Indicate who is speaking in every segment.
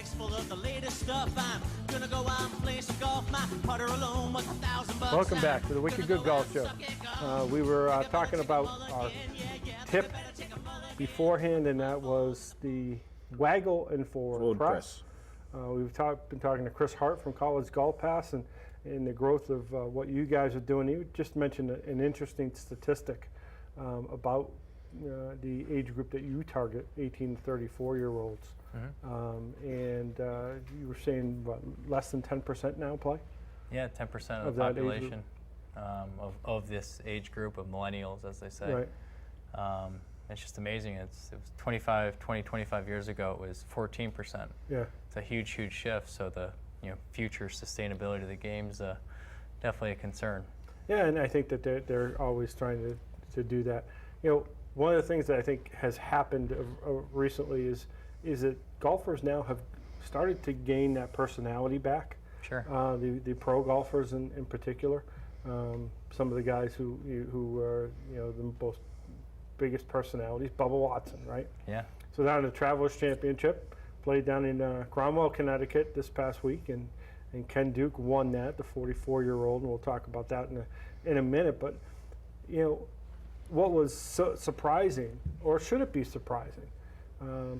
Speaker 1: bags full of the latest stuff. I'm gonna go out and play some golf. My putter alone was $1,000.
Speaker 2: Welcome back to the Wicked Good Golf Show. We were talking about our tip beforehand, and that was the waggle and forward press. We've been talking to Chris Hart from College Golf Pass and the growth of what you guys are doing. You just mentioned an interesting statistic about the age group that you target, 18 to 34-year-olds. And you were saying, what, less than 10% now play?
Speaker 3: Yeah, 10% of the population of this age group of millennials, as they say.
Speaker 2: Right.
Speaker 3: It's just amazing. It was 25 years ago, it was 14%.
Speaker 2: Yeah.
Speaker 3: It's a huge, huge shift. So the future sustainability of the game's definitely a concern. Yeah,
Speaker 2: and I think that they're always trying to do that. One of the things that I think has happened recently is that golfers now have started to gain that personality back.
Speaker 3: Sure.
Speaker 2: The pro golfers in particular, some of the guys who are the most biggest personalities, Bubba Watson, right?
Speaker 3: Yeah.
Speaker 2: So down at the Travelers Championship, played down in Cromwell, Connecticut this past week, and Ken Duke won that, the 44-year-old, and we'll talk about that in a minute. But what was so surprising, or should it be surprising?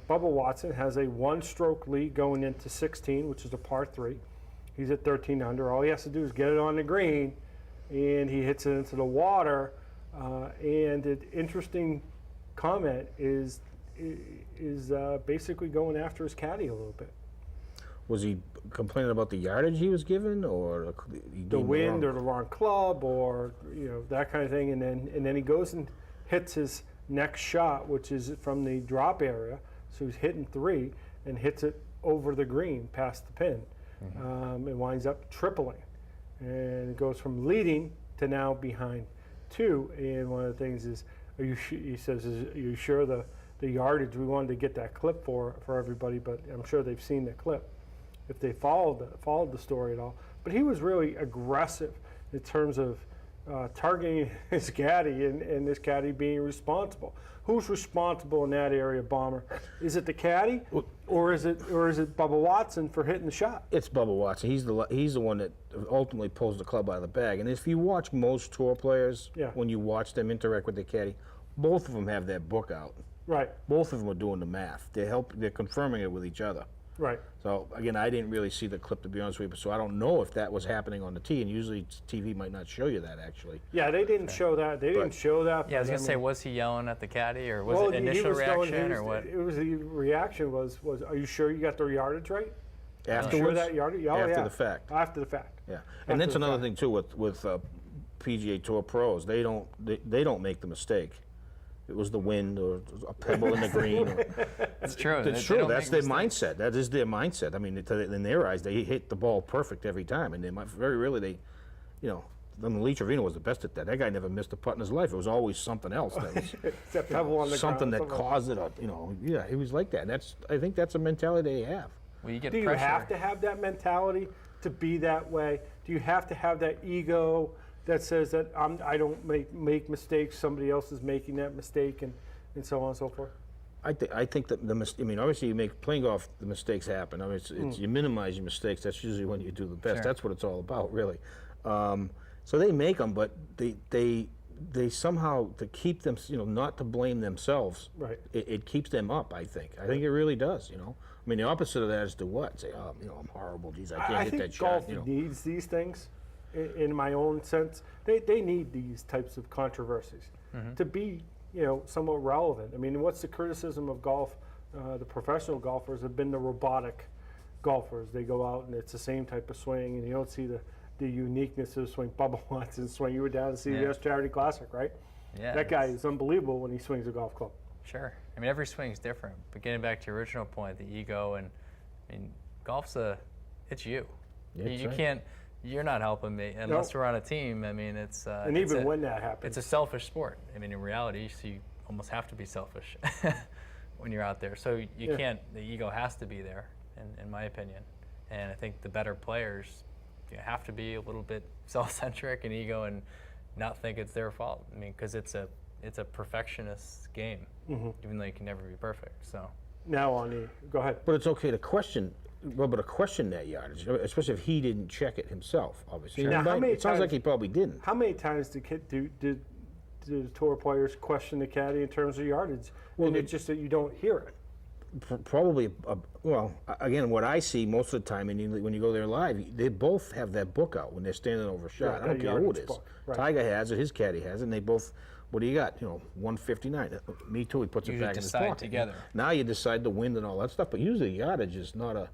Speaker 2: Bubba Watson has a one-stroke lead going into 16, which is a par 3. He's at 13 under. All he has to do is get it on the green, and he hits it into the water. And an interesting comment is basically going after his caddy a little bit.
Speaker 4: Was he complaining about the yardage he was given, or
Speaker 2: the wind, or the wrong club, or that kind of thing? And then he goes and hits his next shot, which is from the drop area. So he's hitting 3 and hits it over the green past the pin, and winds up tripling, and it goes from leading to now behind 2. And one of the things is, he says, are you sure the yardage? We wanted to get that clip for everybody, but I'm sure they've seen the clip if they followed the story at all. But he was really aggressive in terms of targeting his caddy, and this caddy being responsible. Who's responsible in that area, Bomber? Is it the caddy, or is it Bubba Watson for hitting the shot?
Speaker 4: It's Bubba Watson. He's the one that ultimately pulls the club out of the bag. And if you watch most tour players, when you watch them interact with the caddy, both of them have that book out.
Speaker 2: Right.
Speaker 4: Both of them are doing the math. They're confirming it with each other.
Speaker 2: Right.
Speaker 4: So again, I didn't really see the clip, to be honest with you, so I don't know if that was happening on the tee. And usually TV might not show you that, actually.
Speaker 2: Yeah, they didn't show that. They didn't show that.
Speaker 3: Yeah, I was gonna say, was he yelling at the caddy, or was it initial reaction, or what?
Speaker 2: It was the reaction was, are you sure you got the yardage right?
Speaker 4: Afterwards.
Speaker 2: Sure that yardage? Oh,
Speaker 4: after the fact.
Speaker 2: After the fact.
Speaker 4: Yeah, and that's another thing too with PGA Tour pros. They don't make the mistake. It was the wind or a pebble in the green.
Speaker 3: It's true.
Speaker 4: It's true. That's their mindset. That is their mindset. I mean, in their eyes, they hit the ball perfect every time, and very rarely Lee Trevino was the best at that. That guy never missed a putt in his life. It was always something else. That was
Speaker 2: that pebble on the
Speaker 4: something
Speaker 2: ground,
Speaker 4: that caused it. Yeah, he was like that. And I think that's a mentality they have.
Speaker 3: Well, you get
Speaker 2: pressure. You have to have that mentality to be that way? Do you have to have that ego that says that I don't make mistakes, somebody else is making that mistake, and so on and so forth?
Speaker 4: I think that obviously playing golf, the mistakes happen. I mean, it's you minimize your mistakes. That's usually when you do the best. Sure. That's what it's all about, really. So they make them, but they somehow, to keep them, not to blame themselves. Right. It keeps them up. I think it really does. I mean, the opposite of that is to what? Say, I'm horrible. Geez, I can't hit that shot.
Speaker 2: I think golf needs these things. In my own sense, they need these types of controversies to be, somewhat relevant. I mean, what's the criticism of golf? The professional golfers have been the robotic golfers. They go out and it's the same type of swing, and you don't see the uniqueness of the swing. Bubba Watson's swing. You were down to CBS Charity Classic, right? Yeah. That guy is unbelievable when he swings a golf club.
Speaker 3: Sure. I mean, every swing is different. But getting back to your original point, the ego, and golf's it's you.
Speaker 4: Yeah,
Speaker 3: you can't. You're not helping me unless we're on a team. I mean, it's
Speaker 2: and even when that happens,
Speaker 3: it's a selfish sport. I mean, in reality, you almost have to be selfish when you're out there. So you can't. The ego has to be there, in my opinion. And I think the better players have to be a little bit self-centric and ego, and not think it's their fault. I mean, because it's a perfectionist game, even though you can never be perfect. So
Speaker 2: now go ahead.
Speaker 4: But it's okay to question Well, but to question that yardage, especially if he didn't check it himself, obviously.
Speaker 2: Now, how many
Speaker 4: It sounds like
Speaker 2: times-
Speaker 4: he probably didn't.
Speaker 2: How many times did the tour players question the caddy in terms of yardage?
Speaker 4: Well,
Speaker 2: and it's just that you don't hear it.
Speaker 4: Probably, well, again, what I see most of the time, and when you go there live, they both have that book out when they're standing over a shot.
Speaker 2: Right,
Speaker 4: I don't
Speaker 2: that
Speaker 4: care who it
Speaker 2: yardage
Speaker 4: is.
Speaker 2: book, right.
Speaker 4: Tiger has it, his caddy has it, and they both, what do you got? 159. Me too, he puts it
Speaker 3: Usually
Speaker 4: back in his
Speaker 3: decide
Speaker 4: pocket.
Speaker 3: together.
Speaker 4: Now you decide the wind and all that stuff, but usually yardage is not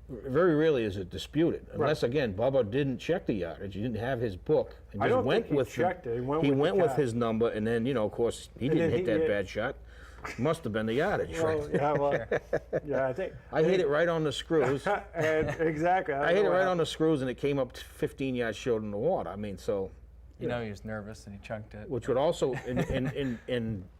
Speaker 4: very rarely is it disputed. Unless, again, Bubba didn't check the yardage. He didn't have his book. And
Speaker 2: I
Speaker 4: just
Speaker 2: don't
Speaker 4: went
Speaker 2: think he
Speaker 4: with
Speaker 2: checked it. He went
Speaker 4: He
Speaker 2: with the
Speaker 4: went with
Speaker 2: cap.
Speaker 4: his number, and then, of course, he
Speaker 2: And
Speaker 4: didn't
Speaker 2: then
Speaker 4: hit that
Speaker 2: he-
Speaker 4: bad shot. Must have been the yardage,
Speaker 2: Well,
Speaker 4: right?
Speaker 2: yeah, well, yeah, I think.
Speaker 4: I hit it right on the screws.
Speaker 2: And exactly.
Speaker 4: I hit it right on the screws, and it came up 15 yards short in the water. I mean, so,
Speaker 3: You know, he was nervous and he chunked it.
Speaker 4: which would also, and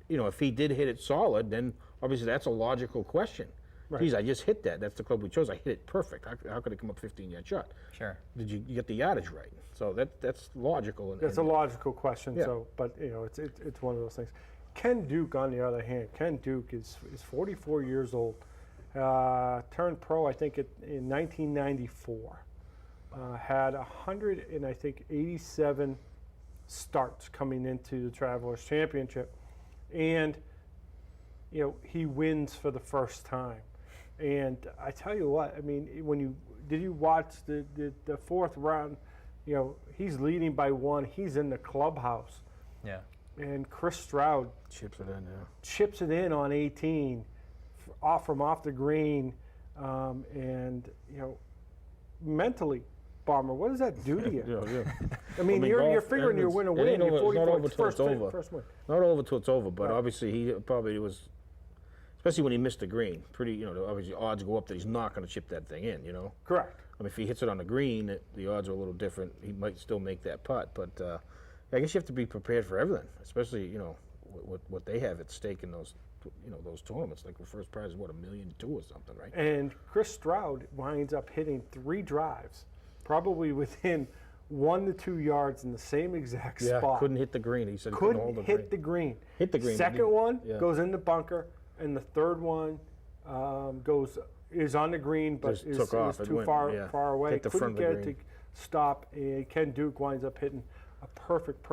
Speaker 4: if he did hit it solid, then obviously that's a logical question.
Speaker 2: Right.
Speaker 4: Geez, I just hit that. That's the club we chose. I hit it perfect. How could it come up 15-yard shot?
Speaker 3: Sure.
Speaker 4: Did you get the yardage right? So that's logical.
Speaker 2: That's a logical question.
Speaker 4: Yeah.
Speaker 2: So, but it's one of those things. Ken Duke, on the other hand, Ken Duke is 44 years old. Turned pro, I think, in 1994. Had 187 starts coming into the Travelers Championship, and he wins for the first time. And I tell you what, I mean, did you watch the fourth round? He's leading by one. He's in the clubhouse,
Speaker 3: Yeah.
Speaker 2: and Chris Stroud
Speaker 4: chips it in, yeah.
Speaker 2: chips it in on 18, off the green, and mentally, Bomber, what does that do to you?
Speaker 4: Yeah.
Speaker 2: I mean, you're
Speaker 4: golf,
Speaker 2: figuring you're
Speaker 4: it's-
Speaker 2: win a
Speaker 4: it
Speaker 2: win.
Speaker 4: ain't
Speaker 2: You're
Speaker 4: over- it's not
Speaker 2: 44,
Speaker 4: over till it's over.
Speaker 2: first win.
Speaker 4: Not over till it's over, but
Speaker 2: Right.
Speaker 4: obviously he probably was, especially when he missed the green. Pretty, obviously odds go up that he's not going to chip that thing in.
Speaker 2: Correct.
Speaker 4: I mean, if he hits it on the green, the odds are a little different. He might still make that putt, but I guess you have to be prepared for everything, especially what they have at stake in those those tournaments. Like the first prize is what, $1.2 million or something, right?
Speaker 2: And Chris Stroud winds up hitting 3 drives, probably within 1 to 2 yards in the same exact spot.
Speaker 4: Couldn't hit the green. He said he couldn't hold
Speaker 2: Couldn't
Speaker 4: the
Speaker 2: hit
Speaker 4: green.
Speaker 2: the green.
Speaker 4: Hit the green, but
Speaker 2: Second
Speaker 4: didn't-
Speaker 2: one
Speaker 4: yeah.
Speaker 2: goes in the bunker, and the third one is on the green, but
Speaker 4: Just
Speaker 2: is
Speaker 4: took off. It
Speaker 2: too
Speaker 4: went,
Speaker 2: far
Speaker 4: yeah.
Speaker 2: far away.
Speaker 4: Hit the
Speaker 2: Couldn't
Speaker 4: front of the
Speaker 2: get it
Speaker 4: green.
Speaker 2: to stop. And Ken Duke winds up hitting a perfect.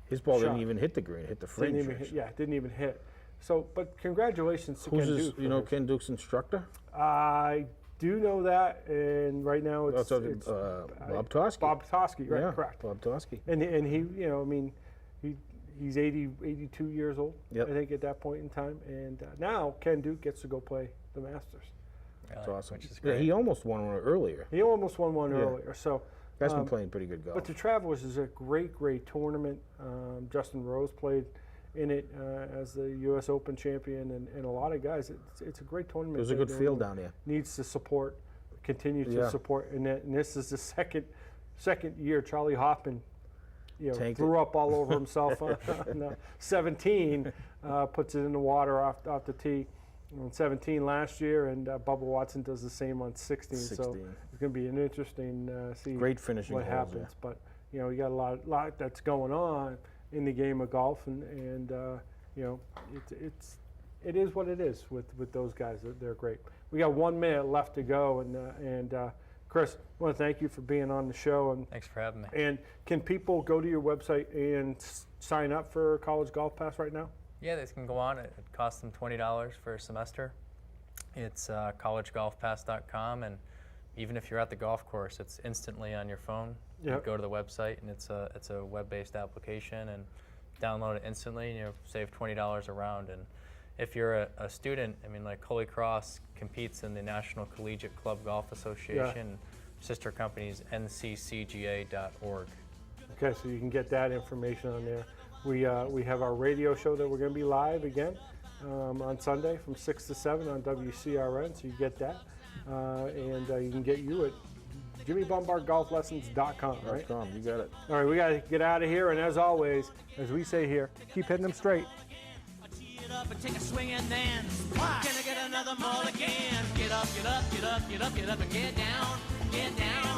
Speaker 4: His ball
Speaker 2: shot.
Speaker 4: didn't even hit the green. It hit the fringe.
Speaker 2: Didn't even hit, didn't even hit. So, but congratulations to
Speaker 4: Who's
Speaker 2: Ken
Speaker 4: his,
Speaker 2: Duke.
Speaker 4: you know, Ken Duke's instructor?
Speaker 2: I do know that, and right now it's
Speaker 4: Bob Toski.
Speaker 2: Bob Toski, right?
Speaker 4: Yeah,
Speaker 2: Correct.
Speaker 4: Bob Toski.
Speaker 2: And he, I mean, he's 82 years old,
Speaker 4: Yep.
Speaker 2: I think, at that point in time. And now Ken Duke gets to go play the Masters.
Speaker 3: Really,
Speaker 4: That's awesome.
Speaker 3: Which is
Speaker 4: Yeah,
Speaker 3: great.
Speaker 4: he almost won one earlier.
Speaker 2: He almost won one
Speaker 4: Yeah.
Speaker 2: earlier. So,
Speaker 4: Guy's been playing pretty good golf.
Speaker 2: but the Travelers is a great tournament. Justin Rose played in it as the U.S. Open champion, and a lot of guys. It's a great tournament.
Speaker 4: There's a good
Speaker 2: that
Speaker 4: field down there.
Speaker 2: Needs to support, continue to
Speaker 4: Yeah.
Speaker 2: support, and this is the second year Charlie Hoffman,
Speaker 4: Tanked
Speaker 2: threw up all over himself on 17, puts it in the water off the tee. On 17 last year, and Bubba Watson does the same on 16. So
Speaker 4: 16.
Speaker 2: it's going to be an interesting see
Speaker 4: Great finishing
Speaker 2: what
Speaker 4: holes,
Speaker 2: happens. But you got a lot that's going on in the game of golf, and it is what it is with those guys. They're great. We got 1 minute left to go, and Chris, I want to thank you for being on the show. And
Speaker 3: Thanks for having me.
Speaker 2: and can people go to your website and sign up for College Golf Pass right now?
Speaker 3: Yeah, they can go on. It costs them $20 for a semester. It's collegegolfpass.com, and even if you're at the golf course, it's instantly on your phone.
Speaker 2: Yep.
Speaker 3: You go to the website, and it's a web-based application, and download it instantly, and you save $20 a round. And if you're a student, I mean, like Holy Cross competes in the National Collegiate Club Golf Association. Sister companies nccga.org.
Speaker 2: Okay, so you can get that information on there. We have our radio show that we're going to be live again on Sunday from 6 to 7 on WCRN, so you get that. And you can get you at JimmyBombardGolfLessons.com, right?
Speaker 4: .com, you got it.
Speaker 2: All right, we got to get out of here, and as always, as we say here, keep hitting them straight.
Speaker 1: Tee it up and take a swing and then splash. Can I get another mulligan? Get up, get up, get up, get up, get up and get down, get down.